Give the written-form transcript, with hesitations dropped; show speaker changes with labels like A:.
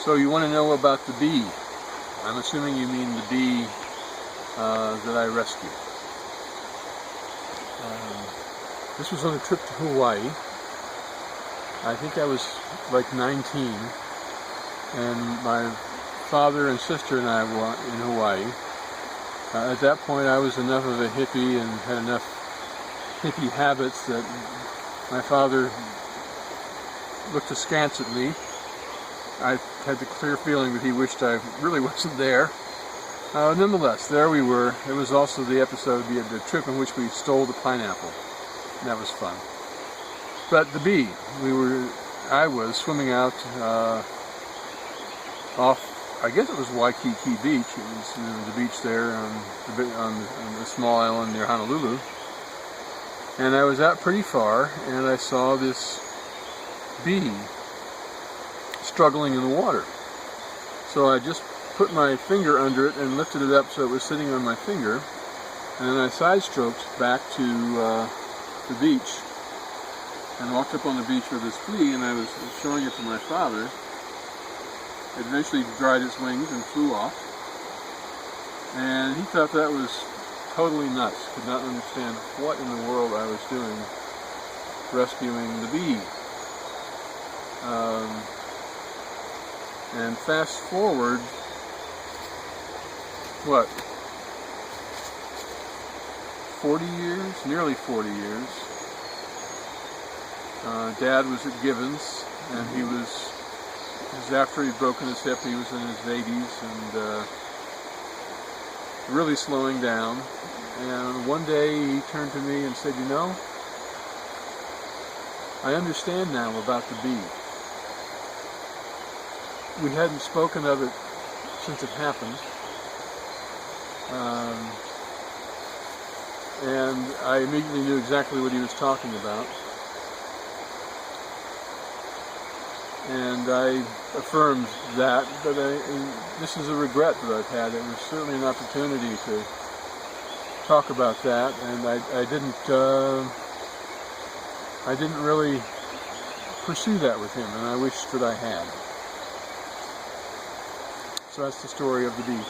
A: So you want to know about the bee. I'm assuming you mean the bee that I rescued. This was on a trip to Hawaii. I think I was like 19, and my father and sister and I were in Hawaii. At that point I was enough of a hippie and had enough hippie habits that my father looked askance at me. I had the clear feeling that he wished I really wasn't there. Nonetheless, there we were. It was also the episode, the trip in which we stole the pineapple. And that was fun. But the bee, I was swimming out off, I guess it was Waikiki Beach. It was the beach there on the small island near Honolulu. And I was out pretty far, and I saw this bee struggling in the water. So I just put my finger under it and lifted it up so it was sitting on my finger, and then I side-stroked back to the beach and walked up on the beach with this bee, and I was showing it to my father. It eventually dried its wings and flew off, and he thought that was totally nuts. Could not understand what in the world I was doing rescuing the bee. And fast forward, what, 40 years? Nearly 40 years. Dad was at Givens, and it was after he'd broken his hip. He was in his 80s and really slowing down. And one day he turned to me and said, "You know, I understand now about the bee. We hadn't spoken of it since it happened. And I immediately knew exactly what he was talking about. And I affirmed that, but this is a regret that I've had. It was certainly an opportunity to talk about that, and I didn't really pursue that with him, and I wish that I had." So that's the story of the bee.